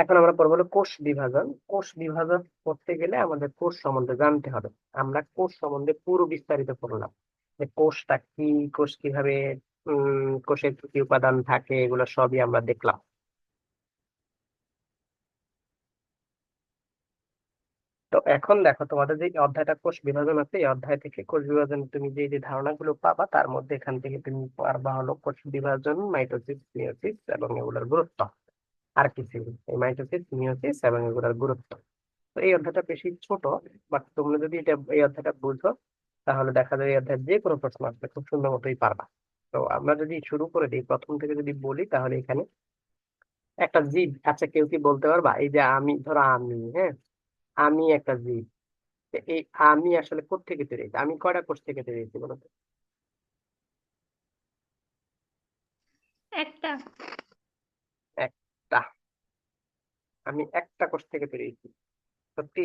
এখন আমরা পড়বো হলো কোষ বিভাজন। কোষ বিভাজন করতে গেলে আমাদের কোষ সম্বন্ধে জানতে হবে। আমরা কোষ সম্বন্ধে পুরো বিস্তারিত পড়লাম, যে কোষটা কি, কোষ কিভাবে, কোষের কি কি উপাদান থাকে, এগুলো সবই আমরা দেখলাম। তো এখন দেখো, তোমাদের যে অধ্যায়টা কোষ বিভাজন আছে, এই অধ্যায় থেকে কোষ বিভাজন তুমি যে যে ধারণাগুলো পাবা, তার মধ্যে এখান থেকে তুমি পারবা হলো কোষ বিভাজন, মাইটোসিস, মিয়োসিস এবং এগুলোর গুরুত্ব। আর কিছু নেই। এই মাইটোসিস, মিয়োসিস এবং এগুলোর গুরুত্ব। তো এই অধ্যায়টা বেশি ছোট, বাট তোমরা যদি এই অধ্যায়টা বুঝো, তাহলে দেখা যায় এই অধ্যায়ের যে কোনো প্রশ্ন আসলে খুব সুন্দর মতোই পারবা। তো আমরা যদি শুরু করে দিই, প্রথম থেকে যদি বলি, তাহলে এখানে একটা জীব। আচ্ছা, কেউ কি বলতে পারবা, এই যে আমি, ধরো আমি, হ্যাঁ, আমি একটা জীব। তো এই আমি আসলে কোত্থেকে তৈরি হয়েছে, আমি কয়টা কোষ থেকে তৈরি হয়েছি বলো তো? একটা। একটা। আমি একটা কোষ থেকে তৈরি হয়েছি, সত্যি?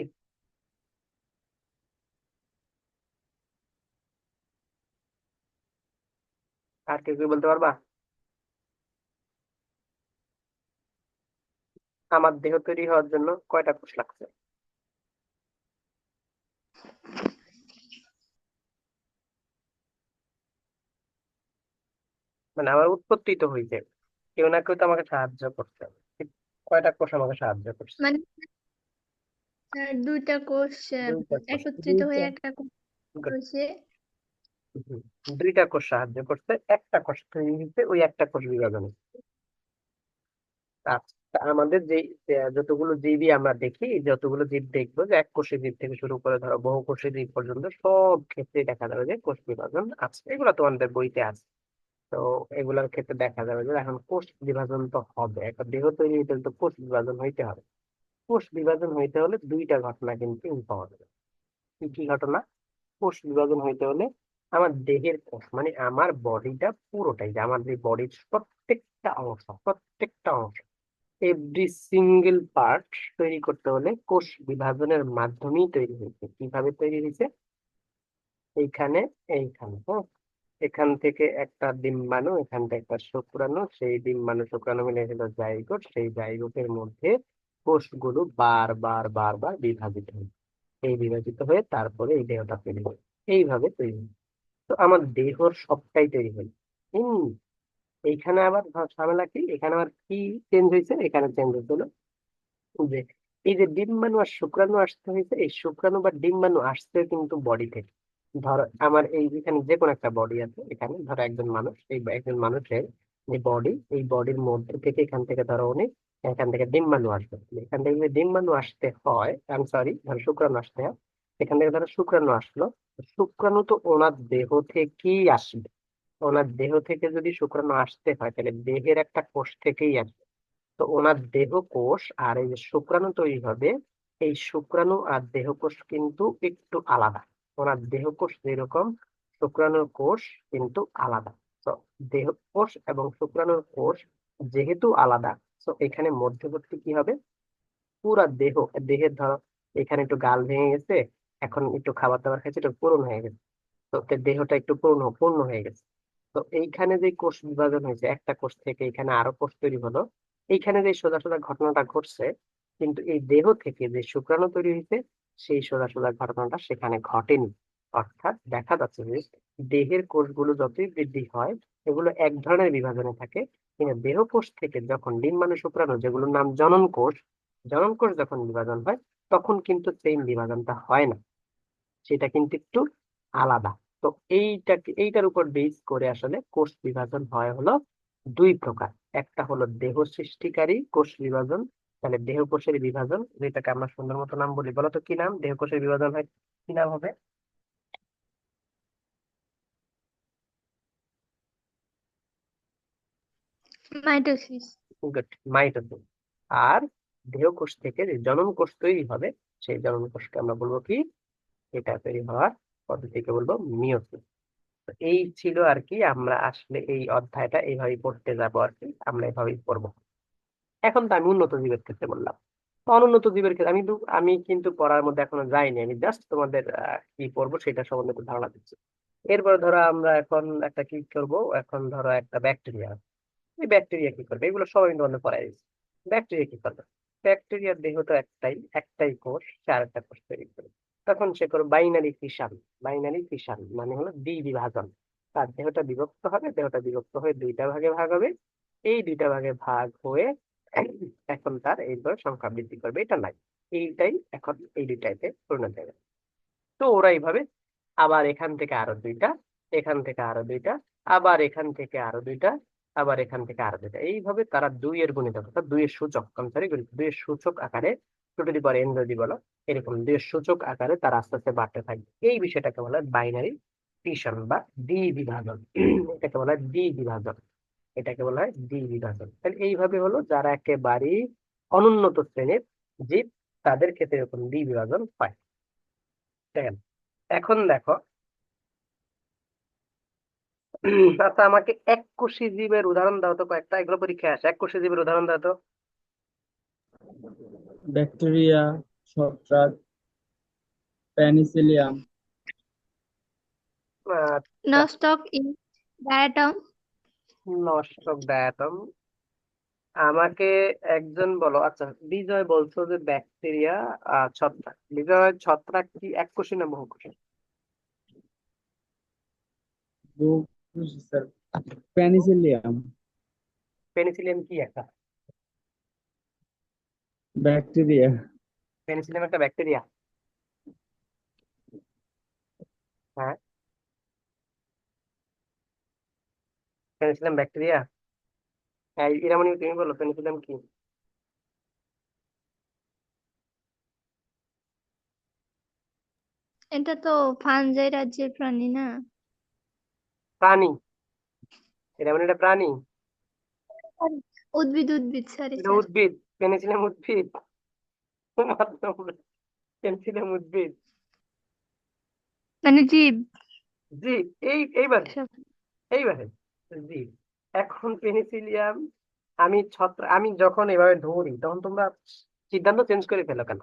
আর কেউ কি বলতে পারবা? আমার দেহ তৈরি হওয়ার জন্য কয়টা কোষ লাগছে? মানে আমার উৎপত্তি তো হয়েছে, কেউ না কেউ তো আমাকে সাহায্য করছে। ঠিক কয়টা কোষ আমাকে সাহায্য করছে? মানে দুইটা কোষ দুইটা কোষ। একত্রিত হয়ে দুইটা। একটা কোষ good. হয়েছে। হুম। দুইটা কোষ সাহায্য করছে, একটা কোষ তৈরি হয়েছে, ওই একটা কোষ বিভাজনে। আচ্ছা, আমাদের যে যতগুলো জীবই আমরা দেখি, এই যতগুলো জীব দেখবো, যে এক কোষী জীব থেকে শুরু করে ধরো বহু কোষী জীব পর্যন্ত, সব ক্ষেত্রে দেখা যাবে যে কোষ বিভাজন আছে। এগুলো তোমাদের বইতে আছে। তো এগুলোর ক্ষেত্রে দেখা যাবে যে এখন কোষ বিভাজন তো হবে, একটা দেহ তৈরি হইতে হলে তো কোষ বিভাজন হইতে হবে। কোষ বিভাজন হইতে হলে দুইটা ঘটনা কিন্তু ইম্পর্টেন্ট। কি কি ঘটনা? কোষ বিভাজন হইতে হলে আমার দেহের কোষ, মানে আমার বডিটা পুরোটাই, যে আমার যে বডির প্রত্যেকটা অংশ, এভরি সিঙ্গেল পার্ট তৈরি করতে হলে কোষ বিভাজনের মাধ্যমেই তৈরি হয়েছে। কিভাবে তৈরি হয়েছে? এইখানে, এইখানে, হ্যাঁ, এখান থেকে একটা ডিম্বাণু, এখান থেকে একটা শুক্রাণু, সেই ডিম্বাণু শুক্রাণু মিলে হলো জাইগোট, সেই জাইগোটের মধ্যে কোষগুলো বার বার বিভাজিত হয়। এই বিভাজিত হয়ে তারপরে এই দেহটা তৈরি হয়। এইভাবে তৈরি হয়। তো আমার দেহর সবটাই তৈরি হয়। হম এইখানে আবার ঝামেলা কি, এখানে আবার কি চেঞ্জ হয়েছে, এখানে চেঞ্জ হয়েছে হলো যে এই যে ডিম্বাণু আর শুক্রাণু আসতে হয়েছে, এই শুক্রাণু বা ডিম্বাণু আসছে কিন্তু বডি থেকে। ধরো আমার এই এখানে যে কোনো একটা বডি আছে, এখানে ধরো একজন মানুষ, এই একজন মানুষের যে বডি, এই বডির মধ্যে থেকে এখান থেকে ধরো উনি, এখান থেকে ডিম্বাণু আসবে। এখান থেকে যদি ডিম্বাণু আসতে হয়, আমি সরি, ধরো শুক্রাণু আসতে হয়, এখান থেকে ধরো শুক্রাণু আসলো। শুক্রাণু তো ওনার দেহ থেকেই আসবে। ওনার দেহ থেকে যদি শুক্রাণু আসতে হয়, তাহলে দেহের একটা কোষ থেকেই আসবে। তো ওনার দেহ কোষ আর এই যে শুক্রাণু তৈরি হবে, এই শুক্রাণু আর দেহকোষ কিন্তু একটু আলাদা। ওনার দেহকোষ যেরকম, শুক্রাণুর কোষ কিন্তু আলাদা। তো দেহ কোষ এবং শুক্রাণুর কোষ যেহেতু আলাদা, তো এখানে মধ্যবর্তী কি হবে, পুরা দেহের ধরো এখানে একটু গাল ভেঙে গেছে, এখন একটু খাবার দাবার খাইছে, একটু পূরণ হয়ে গেছে। তো ওর দেহটা একটু পূর্ণ পূর্ণ হয়ে গেছে। তো এইখানে যে কোষ বিভাজন হয়েছে, একটা কোষ থেকে এখানে আরো কোষ তৈরি হলো, এইখানে যে সোজা সোজা ঘটনাটা ঘটছে, কিন্তু এই দেহ থেকে যে শুক্রাণু তৈরি হয়েছে, সেই সোজা সোজা ঘটনাটা সেখানে ঘটেনি। অর্থাৎ দেখা যাচ্ছে যে দেহের কোষগুলো যতই বৃদ্ধি হয়, এগুলো এক ধরনের বিভাজনে থাকে। কিন্তু দেহ কোষ থেকে যখন ডিম্বাণু শুক্রাণু, যেগুলোর নাম জনন কোষ, জনন কোষ যখন বিভাজন হয়, তখন কিন্তু সেম বিভাজনটা হয় না, সেটা কিন্তু একটু আলাদা। তো এইটার উপর বেস করে আসলে কোষ বিভাজন হয় হলো দুই প্রকার। একটা হলো দেহ সৃষ্টিকারী কোষ বিভাজন। তাহলে দেহ কোষের বিভাজন, যেটাকে আমরা সুন্দর মতো নাম বলি, বলো তো কি নাম দেহ কোষের বিভাজন হয়, কি নাম হবে? মাইটোসিস। Good, mitosis. আর দেহ কোষ থেকে যে জনন কোষ তৈরি হবে, সেই জনন কোষকে আমরা বলবো কি, এটা তৈরি হওয়ার পদ্ধতিকে বলবো মিয়োসিস। তো এই ছিল আর কি, আমরা আসলে এই অধ্যায়টা এইভাবে পড়তে যাবো আর কি, আমরা এভাবেই পড়বো। এখন তো আমি উন্নত জীবের ক্ষেত্রে বললাম। তো অনুন্নত জীবের ক্ষেত্রে আমি কিন্তু পড়ার মধ্যে এখনো যাইনি, আমি জাস্ট তোমাদের কি পড়বো সেটা সম্বন্ধে একটু ধারণা দিচ্ছি। এরপরে ধরো আমরা এখন একটা কি করব, এখন ধরো একটা ব্যাকটেরিয়া। এই ব্যাকটেরিয়া কি করবে, এগুলো সব আমি তোমাদের পড়াই দিচ্ছি। ব্যাকটেরিয়া কি করবে? ব্যাকটেরিয়ার দেহ তো একটাই কোষ, সে আরেকটা কোষ তৈরি করে। তখন সে করে বাইনারি ফিশন। বাইনারি ফিশন মানে হলো দ্বিবিভাজন। তার দেহটা বিভক্ত হবে, দেহটা বিভক্ত হয়ে দুইটা ভাগে ভাগ হবে। এই দুইটা ভাগে ভাগ হয়ে এখন তার এইবার সংখ্যা বৃদ্ধি করবে, এটা নাই। এইটাই এখন এই দুইটাইতে পরিণত হবে। তো ওরা এইভাবে আবার এখান থেকে আরো দুইটা, এখান থেকে আরো দুইটা, আবার এখান থেকে আরো দুইটা, আবার এখান থেকে আরো দুইটা, এইভাবে তারা দুইয়ের গুণিতক অর্থাৎ দুইয়ের সূচক, সরি দুইয়ের সূচক আকারে, ছোট দি পরে এন যদি বলো, এরকম দুইয়ের সূচক আকারে তারা আস্তে আস্তে বাড়তে থাকবে। এই বিষয়টাকে বলা হয় বাইনারি ফিশন বা দ্বিবিভাজন। এটাকে বলা হয় দ্বিবিভাজন। এটাকে বলা হয় দ্বিবিভাজন। তাহলে এইভাবে হলো যারা একেবারেই অনুন্নত শ্রেণীর জীব, তাদের ক্ষেত্রে এরকম দ্বিবিভাজন হয়। দেখেন, এখন দেখো, আচ্ছা আমাকে এককোষী জীবের উদাহরণ দাও তো কয়েকটা, এগুলো পরীক্ষায় আসে। এককোষী জীবের উদাহরণ দাও তো। ব্যাকটেরিয়া, ছত্রাক, পেনিসিলিয়াম। আচ্ছা, Nostoc is diatom. নষ্টক ডায়াটম। আমাকে একজন বলো, আচ্ছা বিজয় বলছো যে ব্যাকটেরিয়া, ছত্রাক। বিজয়, ছত্রাক কি এককোষী না বহুকোষী? বহুকোষী স্যার। পেনিসিলিয়াম পেনিসিলিয়াম কি একটা? ব্যাকটেরিয়া। পেনিসিলিয়াম একটা ব্যাকটেরিয়া? হ্যাঁ, পেনিসিলিয়াম ব্যাকটেরিয়া। হ্যাঁ, ইরামনি তুমি বলো পেনিসিলিয়াম কি? এটা তো ফানজাই রাজ্যের প্রাণী না? প্রাণী? ইরামনি এটা প্রাণী? উদ্ভিদ উদ্ভিদ, সরি এটা স্যার। উদ্ভিদ? পেনিসিলিয়াম উদ্ভিদ? পেনিসিলিয়াম উদ্ভিদ? মানে জীব। জি। এইবারে, সব। এইবারে, জি। এখন পেনিসিলিয়াম, আমি যখন এভাবে ধরি তখন তোমরা সিদ্ধান্ত চেঞ্জ করে ফেলো কেন?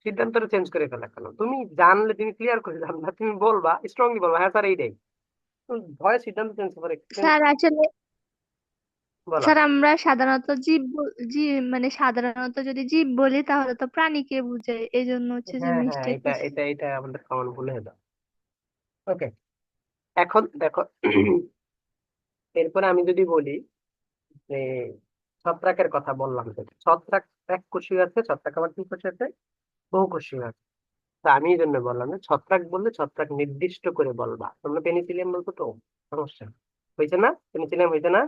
সিদ্ধান্তটা চেঞ্জ করে ফেলো কেন? তুমি জানলে তুমি ক্লিয়ার করে জানবা, তুমি বলবা স্ট্রংলি বলবা হ্যাঁ স্যার এইটাই। তুমি ভয় সিদ্ধান্ত চেঞ্জ করে স্যার আসলে, বলো। স্যার আমরা সাধারণত জীব মানে সাধারণত যদি জীব বলি তাহলে তো প্রাণীকে বোঝায়, এই জন্য হচ্ছে যে হ্যাঁ হ্যাঁ, মিস্টেক এটা হয়েছে। এটা এটা আমাদের কমন ভুল হয়ে যাও। ওকে, এখন দেখো, এরপরে আমি যদি বলি যে ছত্রাকের কথা বললাম, যে ছত্রাক এককোষী আছে, ছত্রাক আবার কি কোষী আছে? বহুকোষী আছে। তা আমি এই জন্য বললাম যে ছত্রাক বললে ছত্রাক নির্দিষ্ট করে বলবা, তোমরা পেনিসিলিয়াম বলতো তো সমস্যা হয়েছে না? পেনিসিলিয়াম হয়েছে না?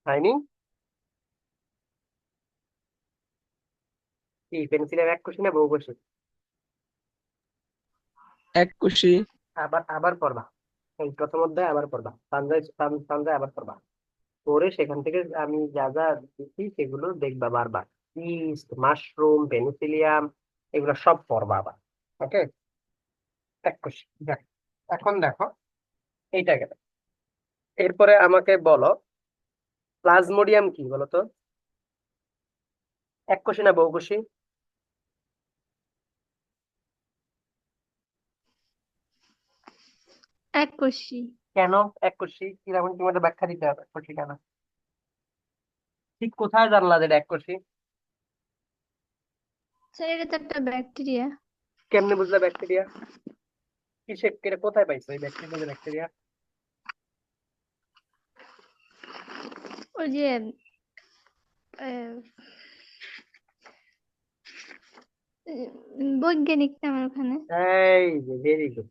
হয়নি? কি পেনিসিলিয়াম এককোষী না বহুকোষী? এককোষী। আবার আবার পড়বা, এই প্রথম অধ্যায় আবার পড়বা, পাঞ্জায় পাঞ্জায় আবার পড়বা। পরে সেখান থেকে আমি যা যা দিচ্ছি সেগুলো দেখবা বারবার। ইস্ট, মাশরুম, পেনিসিলিয়াম, এগুলো সব পড়বা আবার। ওকে, এককোষী। যাক, এখন দেখো, এইটা গেল। এরপরে আমাকে বলো প্লাজমোডিয়াম কি বলো তো? এককোষী না বহুকোষী? এককোষী। কেন এককোষী? কিরকম, তুমি একটা ব্যাখ্যা দিতে হবে এককোষী কেন। ঠিক কোথায় জানলা যে এটা এককোষী? স্যার এটা তো একটা ব্যাকটেরিয়া। কেমনে বুঝলে ব্যাকটেরিয়া? কিসে কেটে কোথায় পাইছো এই ব্যাকটেরিয়া, যে ব্যাকটেরিয়া? ওই যে আহ, বৈজ্ঞানিক নামের ওখানে। এই যে ভেরি গুড,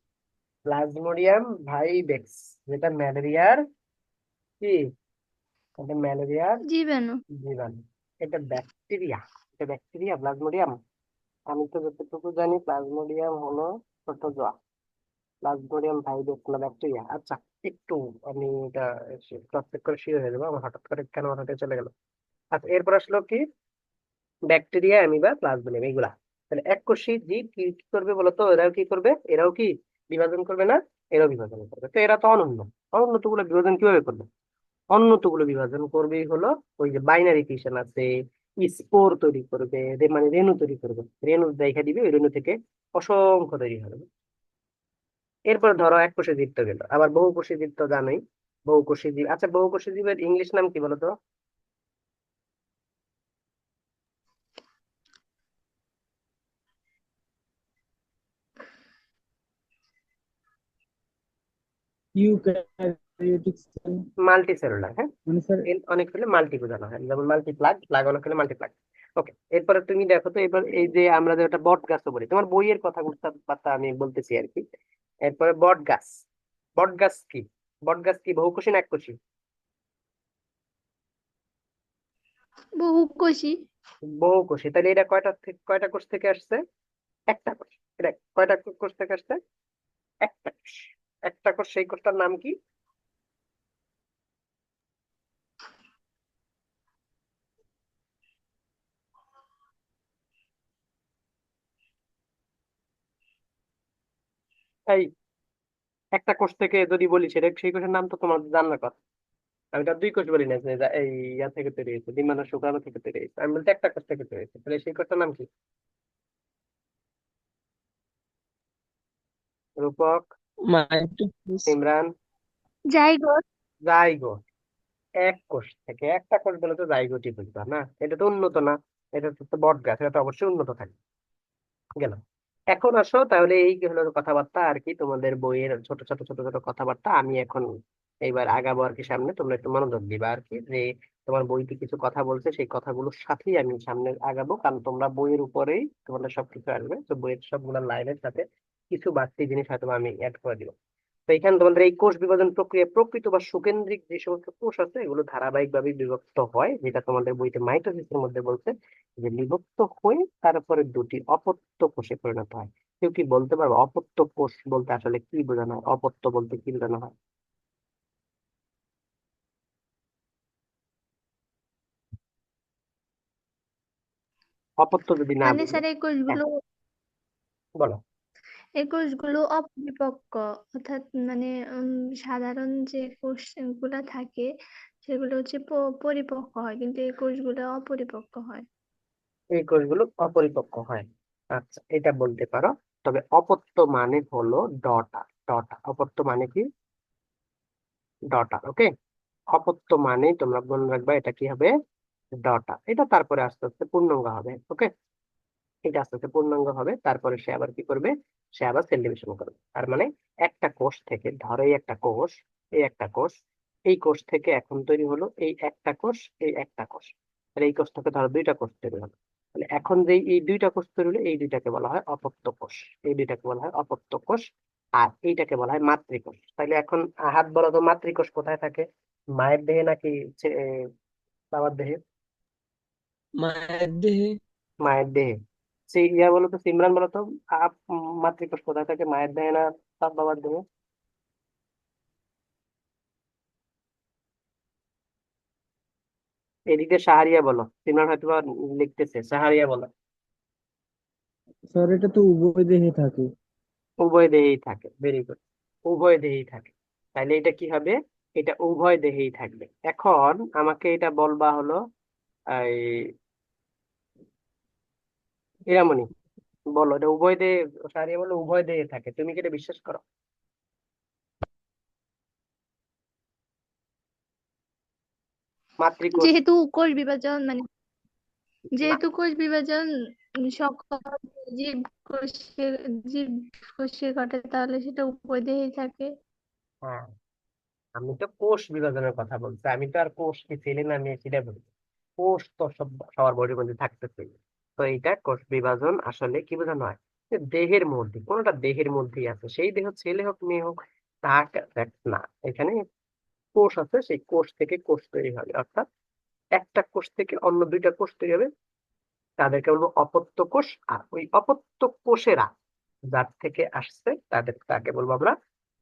প্লাজমোডিয়াম ভাইবেক্স, যেটা ম্যালেরিয়ার কি, এটা ম্যালেরিয়ার জীবাণু। জীবাণু। এটা ব্যাকটেরিয়া, এটা ব্যাকটেরিয়া প্লাজমোডিয়াম। আমি তো যতটুকু জানি প্লাজমোডিয়াম হলো প্রোটোজোয়া, প্লাজমোডিয়াম ভাইবেক্স হলো ব্যাকটেরিয়া। আচ্ছা, একটু আমি এটা ক্রস চেক করে শিওর হয়ে যাবো, আমার হঠাৎ করে কেন হঠাৎ চলে গেল। আচ্ছা, এরপর আসলো কি, ব্যাকটেরিয়া, অ্যামিবা, প্লাজমোডিয়াম, এগুলা। তাহলে এককোষী জীব কি কি করবে বলতো? এরাও কি করবে? এরাও কি বিভাজন করবে না? এরাও বিভাজন করবে। তো এরা তো অনন্য, অনুন্নত গুলো বিভাজন কিভাবে করবে? অনুন্নত গুলো বিভাজন করবেই হলো ওই যে বাইনারি ফিশন আছে, স্পোর তৈরি করবে, মানে রেণু তৈরি করবে, রেণু দেখা দিবে, ওই রেণু থেকে অসংখ্য তৈরি হবে। এরপর ধরো এককোষী জীব তো গেল, আবার বহুকোষী জীব তো জানোই। বহুকোষী জীব। আচ্ছা, বহুকোষী জীবের ইংলিশ নাম কি বলো তো? Eukaryotic sell. মাল্টি সেলুলার, হ্যাঁ। মানে স্যার, অনেক হলে মাল্টি বোঝানো হয়, যেমন মাল্টিপ্লাগ, প্লাগ অনেক হলে মাল্টিপ্লাগ। ওকে, এরপরে তুমি দেখো তো, এবার এই যে আমরা যে ওটা বট গাছ বলি, তোমার বইয়ের কথা বার্তা আমি বলতেছি আর কি। এরপরে বট গাছ। বট গাছ কি? বট গাছ কি বহুকোষী না এককোষী? বহুকোষী। বহুকোষী। তাহলে এটা কয়টা কোষ থেকে আসছে? একটা কোষ। এটা কয়টা কোষ থেকে আসছে? একটা কোষ। একটা কোষ, সেই কোষটার নাম কি? এই একটা কোষ থেকে যদি বলি, সেটা সেই কোষের নাম তো তোমার জানার কথা। আমি তো আর দুই কোষ বলি না যে এই ইয়া থেকে তৈরি হয়েছে, ডিম্বাণু শুক্রাণু থেকে তৈরি হয়েছে, আমি বলতে একটা কোষ থেকে তৈরি হয়েছে। তাহলে সেই কোষটার নাম কি? রূপক, মাইটোসিস। ইমরান। জাইগোট। জাইগোট। এক কোষ থেকে, একটা কোষ বলে তো জাইগোটই বুঝবা না, এটা তো উন্নত না। এটা তো বট গাছ, এটা তো অবশ্যই উন্নত থাকে। গেল। এখন আসো তাহলে, এই হলো কথাবার্তা আর কি, তোমাদের বইয়ের ছোট ছোট ছোট ছোট কথাবার্তা। আমি এখন এইবার আগাবো আর কি সামনে, তোমরা একটু মনোযোগ দিবা আর কি, যে তোমার বইতে কিছু কথা বলছে সেই কথাগুলোর সাথেই আমি সামনে আগাবো, কারণ তোমরা বইয়ের উপরেই তোমাদের সবকিছু আসবে, তো বইয়ের সবগুলো লাইনের সাথে কিছু বাড়তি জিনিস হয়তো আমি অ্যাড করে দিব। তো এখানে তোমাদের এই কোষ বিভাজন প্রক্রিয়া প্রকৃত বা সুকেন্দ্রিক যে সমস্ত কোষ আছে, এগুলো ধারাবাহিক ভাবে বিভক্ত হয়, যেটা তোমাদের বইতে মাইটোসিসের মধ্যে বলছে যে বিভক্ত হয়ে তারপরে দুটি অপত্য কোষে পরিণত হয়। কেউ কি বলতে পারবো অপত্য কোষ বলতে আসলে কি বোঝানো হয়? অপত্য বলতে কি বোঝানো হয়? অপত্য যদি না মানে বলি। স্যার এই হ্যাঁ, কোষগুলো, বলো। এই কোষগুলো অপরিপক্ক, অর্থাৎ মানে সাধারণ যে কোষ গুলা থাকে সেগুলো হচ্ছে পরিপক্ক হয়, কিন্তু এই কোষগুলো অপরিপক্ক হয়। এই কোষগুলো অপরিপক্ক হয়। আচ্ছা, এটা বলতে পারো। তবে অপত্য মানে হলো ডটার। ডটার, অপত্য মানে কি? ডটার। ওকে, অপত্য মানে তোমরা মনে রাখবা, এটা কি হবে? ডটার। এটা তারপরে আস্তে আস্তে পূর্ণাঙ্গ হবে। ওকে, এটা আস্তে আস্তে পূর্ণাঙ্গ হবে, তারপরে সে আবার কি করবে? সে আবার সেল ডিভিশন করবে। তার মানে একটা কোষ থেকে, ধরো এই একটা কোষ, এই একটা কোষ, এই কোষ থেকে এখন তৈরি হলো এই একটা কোষ, এই একটা কোষ। তাহলে এই কোষ থেকে ধরো দুইটা কোষ তৈরি হলো। তাহলে এখন যে এই দুইটা কোষ তৈরি হলো, এই দুইটাকে বলা হয় অপত্য কোষ। এই দুইটাকে বলা হয় অপত্য কোষ। আর এইটাকে বলা হয় মাতৃকোষ। তাইলে এখন হাত বলো তো, মাতৃকোষ কোথায় থাকে? মায়ের দেহে নাকি বাবার দেহে? মায়ের দেহে। মায়ের দেহে। সেই ইয়া বলো তো, সিমরান বলো তো, মাতৃকোষ কোথায় থাকে, মায়ের দেহে না বাবার দেহে? এদিকে সাহারিয়া বলো, সিমরান হয়তো বা লিখতেছে, সাহারিয়া বলো। স্যার, এটা তো উভয় দেহে থাকে। উভয় দেহেই থাকে, ভেরি গুড। উভয় দেহেই থাকে। তাহলে এটা কি হবে? এটা উভয় দেহেই থাকবে। এখন আমাকে এটা বলবা হলো, এই এরামনি, বলো এটা উভয় দেহে। সাহারিয়া বলো উভয় দেহে থাকে, তুমি কি এটা বিশ্বাস করো? মাতৃকোষ। যেহেতু কোষ বিভাজন মানে না। যেহেতু কোষ বিভাজন সকল জীব কোষের জীব কোষে ঘটে, তাহলে সেটা উপদেই থাকে। হ্যাঁ, আমি তো কোষ বিভাজনের কথা বলছি, আমি তো আর কোষ কি ছেলে না মেয়ে সেটা বলছি। কোষ তো সবার বডির মধ্যে থাকতেছে। তো এইটা কোষ বিভাজন আসলে কি বোঝানো হয়? যে দেহের মধ্যে, কোনটা দেহের মধ্যেই আছে, সেই দেহ ছেলে হোক মেয়ে হোক, না। এখানে কোষ আছে, সেই কোষ থেকে কোষ তৈরি হবে, অর্থাৎ একটা কোষ থেকে অন্য দুইটা কোষ তৈরি হবে, তাদেরকে বলবো অপত্য কোষ। আর ওই অপত্য কোষেরা যার থেকে আসছে তাকে বলবো আমরা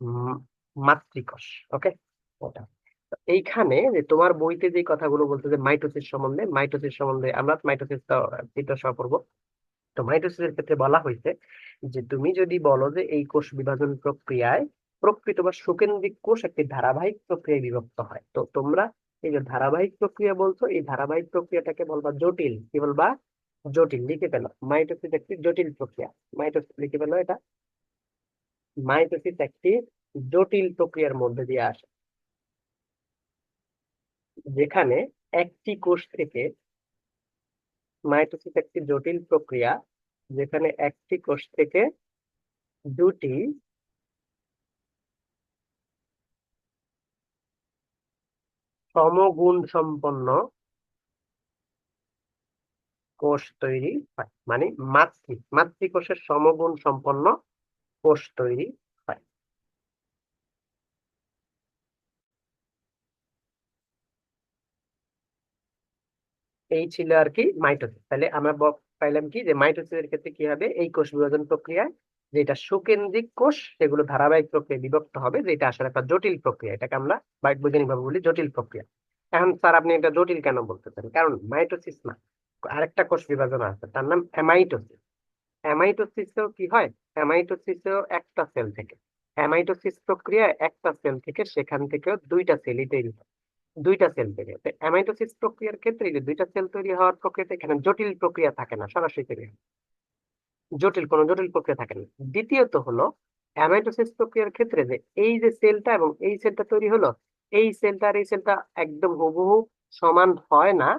উম, মাতৃকোষ। ওকে, ওটা। তো এইখানে যে তোমার বইতে যে কথাগুলো বলতে, যে মাইটোসিস সম্বন্ধে, মাইটোসিস সম্বন্ধে আমরা মাইটোসিস চিত্র সহ পড়বো। তো মাইটোসিসের ক্ষেত্রে বলা হয়েছে যে তুমি যদি বলো যে এই কোষ বিভাজন প্রক্রিয়ায় প্রকৃত বা সুকেন্দ্রিক কোষ একটি ধারাবাহিক প্রক্রিয়ায় বিভক্ত হয়, তো তোমরা এই যে ধারাবাহিক প্রক্রিয়া বলছো, এই ধারাবাহিক প্রক্রিয়াটাকে বলবা জটিল। কি বলবা? জটিল। লিখে পেলো, মাইটোসিস একটি জটিল প্রক্রিয়া। মাইটোসিস লিখে পেলো এটা। মাইটোসিস একটি জটিল প্রক্রিয়ার মধ্যে দিয়ে আসে। যেখানে একটি কোষ থেকে, মাইটোসিস একটি জটিল প্রক্রিয়া যেখানে একটি কোষ থেকে দুটি সমগুণ সম্পন্ন কোষ তৈরি হয়, মানে মাতৃকোষের সমগুণ সম্পন্ন কোষ তৈরি হয়। এই ছিল আর কি মাইটোসিস। তাহলে আমরা পাইলাম কি যে মাইটোসিসের ক্ষেত্রে কি হবে, এই কোষ বিভাজন প্রক্রিয়ায় যেটা সুকেন্দ্রিক কোষ সেগুলো ধারাবাহিক প্রক্রিয়ায় বিভক্ত হবে, যেটা আসলে একটা জটিল প্রক্রিয়া, এটাকে আমরা বৈজ্ঞানিক ভাবে বলি জটিল প্রক্রিয়া। এখন স্যার আপনি এটা জটিল কেন বলতেছেন? কারণ মাইটোসিস না, আরেকটা কোষ বিভাজন আছে তার নাম অ্যামাইটোসিস। অ্যামাইটোসিসেও কি হয়, অ্যামাইটোসিসেও একটা সেল থেকে, অ্যামাইটোসিস প্রক্রিয়ায় একটা সেল থেকে সেখান থেকেও দুইটা সেলই তৈরি হয়, দুইটা সেল তৈরি হয়। অ্যামাইটোসিস প্রক্রিয়ার ক্ষেত্রে এই যে দুইটা সেল তৈরি হওয়ার প্রক্রিয়াতে এখানে জটিল প্রক্রিয়া থাকে না, সরাসরি তৈরি হয়, কোনো জটিল প্রক্রিয়া থাকে না। দ্বিতীয়ত হলো অ্যামাইটোসিস প্রক্রিয়ার ক্ষেত্রে যে এই যে সেলটা এবং এই সেলটা তৈরি হলো, এই সেলটা আর এই সেলটা একদম হুবহু সমান হয় না,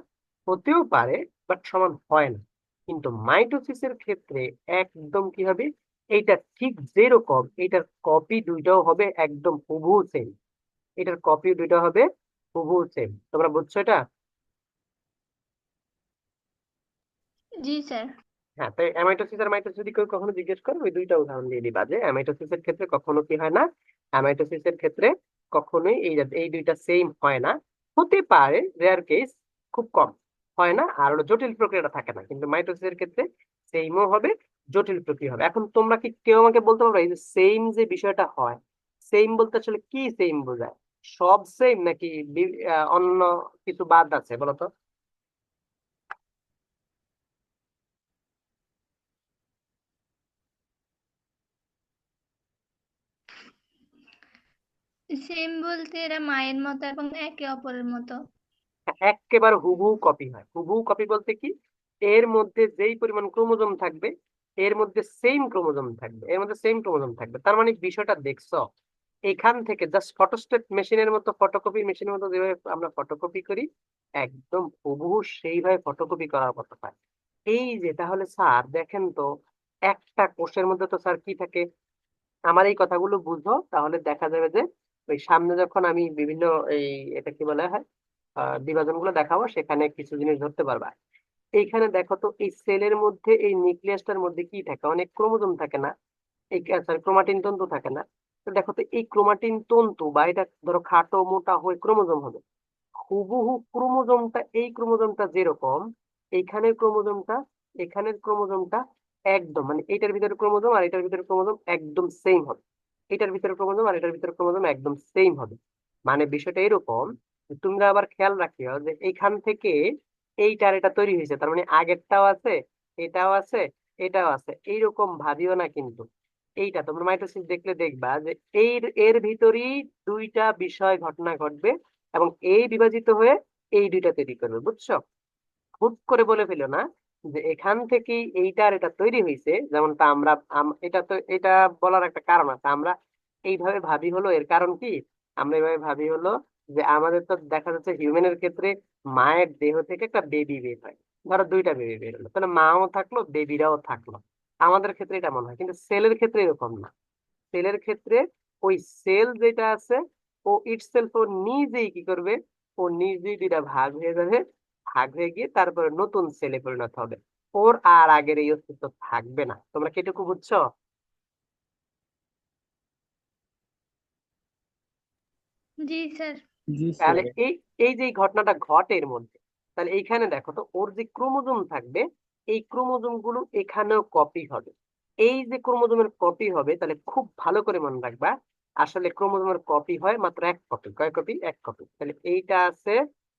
হতেও পারে বাট সমান হয় না। কিন্তু মাইটোসিসের ক্ষেত্রে একদম কি হবে, এইটা ঠিক যেরকম এইটার কপি দুইটাও হবে একদম হুবহু সেম, এটার কপি দুইটা হবে হুবহু সেম। তোমরা বুঝছো এটা? জি স্যার। হ্যাঁ, তাই অ্যামাইটোসিস আর মাইটোসিস যদি কেউ কখনো জিজ্ঞেস করে ওই দুইটা উদাহরণ দিয়ে দিবা, যে অ্যামাইটোসিসের ক্ষেত্রে কখনো কি হয় না, অ্যামাইটোসিসের ক্ষেত্রে কখনোই এই দুইটা সেম হয় না, হতে পারে রেয়ার কেস, খুব কম হয় না, আর হলো জটিল প্রক্রিয়াটা থাকে না। কিন্তু মাইটোসিসের ক্ষেত্রে সেমও হবে, জটিল প্রক্রিয়া হবে। এখন তোমরা কি কেউ আমাকে বলতে পারবে এই যে সেম যে বিষয়টা হয়, সেম বলতে আসলে কি সেম বোঝায়? সব সেম নাকি অন্য কিছু বাদ আছে বলো তো? সেম বলতে এরা মায়ের মতো এবং একে অপরের মতো। একেবারে হুবহু কপি হয়। হুবহু কপি বলতে কি, এর মধ্যে যেই পরিমাণ ক্রোমোজোম থাকবে এর মধ্যে সেম ক্রোমোজোম থাকবে, এর মধ্যে সেম ক্রোমোজোম থাকবে। তার মানে বিষয়টা দেখছো, এখান থেকে জাস্ট ফটোস্টেট মেশিনের মতো, ফটোকপি মেশিনের মতো যেভাবে আমরা ফটোকপি করি একদম হুবহু সেইভাবে ফটোকপি করার মতো হয়। এই যে তাহলে স্যার দেখেন তো, একটা কোষের মধ্যে তো স্যার কি থাকে, আমার এই কথাগুলো বুঝো তাহলে দেখা যাবে যে ওই সামনে যখন আমি বিভিন্ন এই এটা কি বলা হয় বিভাজন গুলো দেখাবো সেখানে কিছু জিনিস ধরতে পারবা। এইখানে দেখো তো, এই সেলের মধ্যে এই নিউক্লিয়াসটার মধ্যে কি থাকে, অনেক ক্রোমোজোম থাকে না, এই সরি ক্রোমাটিন তন্তু থাকে না? তো দেখো তো এই ক্রোমাটিন তন্তু বা এটা ধরো খাটো মোটা হয়ে ক্রোমোজোম হবে, হুবহু ক্রোমোজোমটা এই ক্রোমোজোমটা যেরকম এইখানের ক্রোমোজোমটা এখানের ক্রোমোজোমটা একদম, মানে এটার ভিতরে ক্রোমোজোম আর এটার ভিতরে ক্রোমোজোম একদম সেম হবে, এটার ভিতরে ক্রোমোজোম আর এটার ভিতরে ক্রোমোজোম একদম সেম হবে। মানে বিষয়টা এরকম যে তোমরা আবার খেয়াল রাখিও যে এইখান থেকে এইটার এটা তৈরি হয়েছে, তার মানে আগেরটাও আছে, এটাও আছে, এটাও আছে, এইরকম ভাবিও না কিন্তু। এইটা তোমরা মাইটোসিস দেখলে দেখবা যে এর ভিতরেই দুইটা বিষয় ঘটনা ঘটবে এবং এই বিভাজিত হয়ে এই দুইটা তৈরি করবে, বুঝছো? হুট করে বলে ফেলো না যে এখান থেকেই এইটা আর এটা তৈরি হয়েছে, যেমনটা আমরা এটা তো এটা বলার একটা কারণ আছে। আমরা এইভাবে ভাবি হলো, এর কারণ কি, আমরা এইভাবে ভাবি হলো যে আমাদের তো দেখা যাচ্ছে হিউম্যানের ক্ষেত্রে মায়ের দেহ থেকে একটা বেবি বের হয়, ধরো দুইটা বেবি বের হলো, তাহলে মাও থাকলো বেবিরাও থাকলো, আমাদের ক্ষেত্রে এটা মনে হয়। কিন্তু সেলের ক্ষেত্রে এরকম না। সেলের ক্ষেত্রে ওই সেল যেটা আছে ও ইটসেলফ ও নিজেই কি করবে, ও নিজেই দুইটা ভাগ হয়ে যাবে, ভাগ হয়ে গিয়ে তারপরে নতুন সেলে পরিণত হবে, ওর আর আগের এই অস্তিত্ব থাকবে না। তোমরা কি এটুকু বুঝছো? জি স্যার। জি তাহলে স্যার। এই এই যে ঘটনাটা ঘটে এর মধ্যে, তাহলে এইখানে দেখো তো ওর যে ক্রোমোজোম থাকবে এই ক্রোমোজোম গুলো এখানেও কপি হবে। এই যে ক্রোমোজোমের কপি হবে, তাহলে খুব ভালো করে মনে রাখবা, আসলে ক্রোমোজোমের কপি হয় মাত্র এক কপি। কয় কপি? এক কপি। তাহলে এইটা আছে,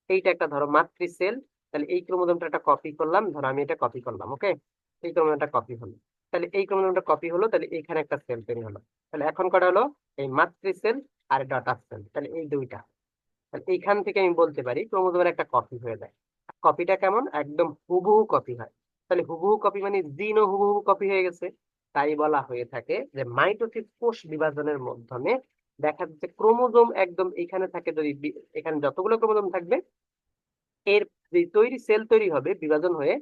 এইটা একটা ধরো মাতৃ সেল, তাহলে এই ক্রোমোজোমটা একটা কপি করলাম, ধরো আমি এটা কপি করলাম, ওকে, এই ক্রোমোজোমটা কপি হলো, তাহলে এই ক্রোমোজোমটা কপি হলো, তাহলে এইখানে একটা সেল তৈরি হলো। তাহলে এখন কটা হলো, এই মাতৃ সেল আর ডটার সেল, তাহলে এই দুইটা। তাহলে এইখান থেকে আমি বলতে পারি ক্রোমোজোমের একটা কপি হয়ে যায়। কপিটা কেমন, একদম হুবহু কপি হয়। তাহলে হুবহু কপি মানে জিনও হুবহু কপি হয়ে গেছে। তাই বলা হয়ে থাকে যে মাইটোসিস কোষ বিভাজনের মাধ্যমে দেখা যাচ্ছে ক্রোমোজোম একদম এখানে থাকে, যদি এখানে যতগুলো ক্রোমোজোম থাকবে এর যে সেল তৈরি হবে বিভাজন হয়ে,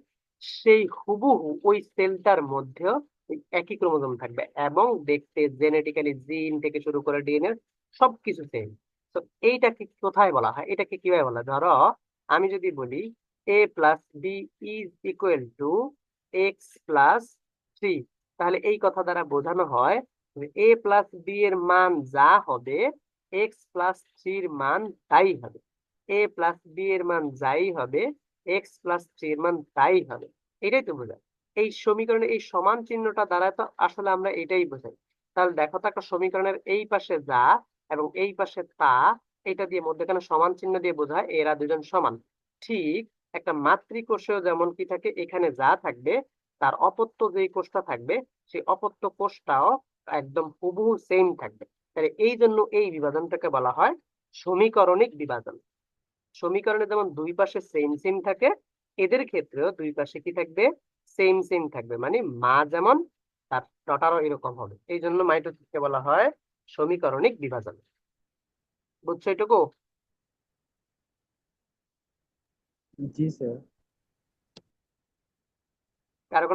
সেই হুবহু ওই সেলটার মধ্যেও ওই একই ক্রোমোজোম থাকবে এবং দেখতে জেনেটিক্যালি জিন থেকে শুরু করে ডিএনএ সবকিছু সেম। তো এইটাকে কোথায় বলা হয়, এটাকে কিভাবে বলা হয়? ধরো আমি যদি বলি a+b is equal to x+3, তাহলে এই কথা দ্বারা বোঝানো হয় a+b এর মান যা হবে x+3 এর মান তাই হবে। a+b এর মান যাই হবে x+3 এর মান তাই হবে। এটাই তো বোঝায় এই সমীকরণে এই সমান চিহ্নটা দ্বারা, তো আসলে আমরা এটাই বোঝাই। তাহলে দেখো তো একটা সমীকরণের এই পাশে যা এবং এই পাশে তা, এটা দিয়ে মধ্যখানে সমান চিহ্ন দিয়ে বোঝায় এরা দুজন সমান। ঠিক একটা মাতৃকোষেও যেমন কি থাকে, এখানে যা থাকবে তার অপত্য যেই কোষটা থাকবে সেই অপত্য কোষটাও একদম হুবহু সেম থাকবে। তাহলে এই জন্য এই বিভাজনটাকে বলা হয় সমীকরণিক বিভাজন। সমীকরণে যেমন দুই পাশে সেম সেম থাকে, এদের ক্ষেত্রেও দুই পাশে কি থাকবে, সেম সেম থাকবে, মানে মা যেমন তার ডটারও এরকম হবে। এই জন্য মাইটোসিসকে বলা হয় সমীকরণিক বিভাজন। বুঝছো এটুকু? জি স্যার।